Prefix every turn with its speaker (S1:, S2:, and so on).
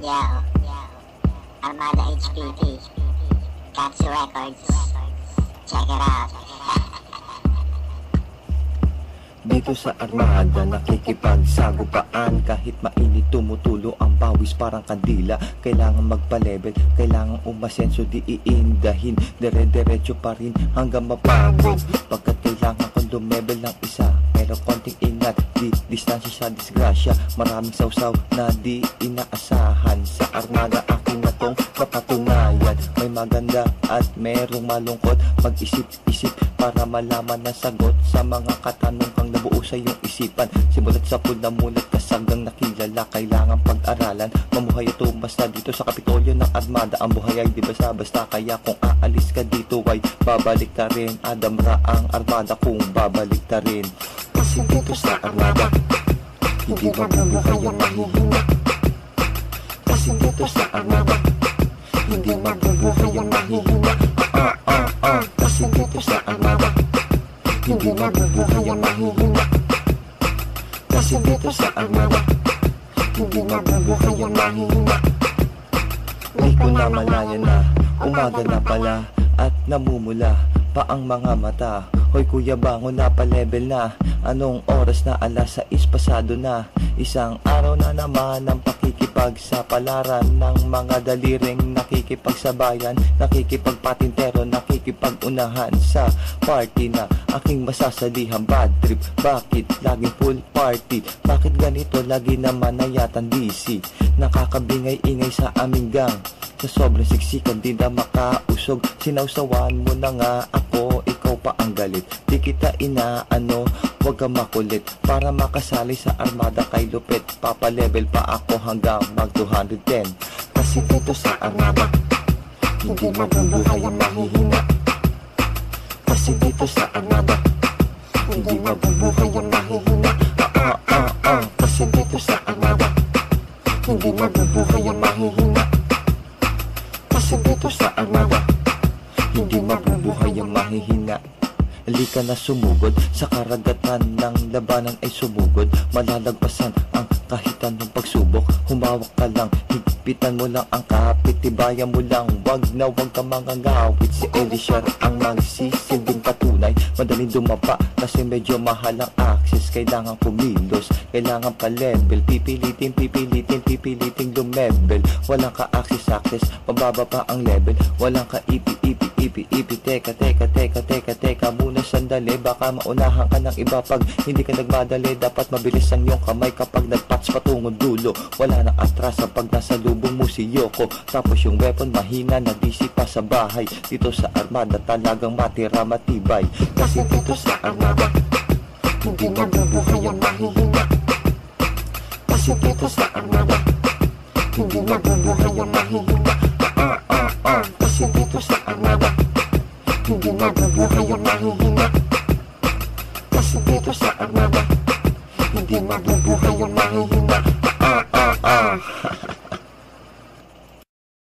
S1: Yo, Armada HPP, Katsu Records, check it out.
S2: Dito sa Armada nakikipagsagupaan. Kahit mainit tumutulo ang pawis parang kandila. Kailangan magpa-level, kailangan umasenso, di iindahin. Dire-diretso pa rin hanggang mapagod. Pagkat kailangan kong lumevel ng isa, pero konting ingat, di distansya sa disgrasya. Maraming sausaw na di inaasahan. Sa Armada aking natong kapatunayan. May maganda at merong malungkot. Mag-isip-isip para malaman na sagot sa mga katanong kang nabuo sa iyong isipan. Simulat sa puna mulat kasanggang nakilala. Kailangan pag-aralan, mamuhay ito basta dito sa Kapitolyo ng Armada. Ang buhay ay di basta-basta, kaya kung aalis ka dito ay babalik ka rin. Adam Ra ang Armada kung babalik ka rin. Kasi dito sa Armada hindi mabubuhay ang mahihina. Kasi dito sa Armada hindi mabubuhay ang mahihina. Kasi dito sa Armada hindi mabubuhay ang mahihina. Kasi dito sa Armada hindi mabubuhay ang mahihina. Di ko na malaya na umaga na pala at namumula pa ang mga mata. Hoy kuya, bangon na, pa-level na. Anong oras na? Alas 6 pasado na. Isang araw na naman ang pakikipagsapalaran ng mga daliring nakikipagsabayan, nakikipagpatintero, nakikipag-unahan sa party na aking masasalihan. Bad trip, bakit laging full party? Bakit ganito lagi naman na yatang DC? Nakakabingay-ingay sa aming gang. Sa sobrang siksikan di na makausog. Sinawsawan mo na nga ako, ikaw pa ang galit. Di kita inaano, wag ka makulit. Para makasali sa Armada kay Lupit, papalevel pa ako hanggang mag 210. Kasi dito sa Armada hindi mabubuhay ang mahihina. Kasi dito sa Armada hindi mabubuhay ang mahihina. Kasi dito sa Armada hindi mabubuhay ang mahihina. Kasi dito sa Armada hindi mabubuhay ang mahihina. Halika na sumugod sa karagatan ng labanan ay sumugod. Malalagpasan ang kahit anong pagsubok. Humawak ka lang, higpitan mo lang ang kapit, tibayan mo lang, wag na wag ka mangangawit. Si Elisher ang magsisilbing patunay. Madaling dumapa kasi medyo mahal ang access. Kailangan kumilos, kailangan pa-level. Pipilitin lumevel. Walang ka-access, mababa pa ang level. Walang ka-ipi. Teka muna sandali, baka maunahan ka ng iba. Pag hindi ka nagmadali, dapat mabilis ang iyong kamay. Kapag nagpats patungong dulo, wala nang atrasan pag nasa lubong mo si Yoko. Tapos yung weapon mahina, nag-DC pa sa bahay. Dito sa Armada talagang matira matibay. Kasi dito sa Armada hindi mabubuhay ang mahihina. Kasi dito sa Armada hindi mabubuhay ang mahihina. Kasi dito sa Armada hindi mabubuhay ang mahihina. Kasi dito sa Armada hindi mabubuhay ang mahihina.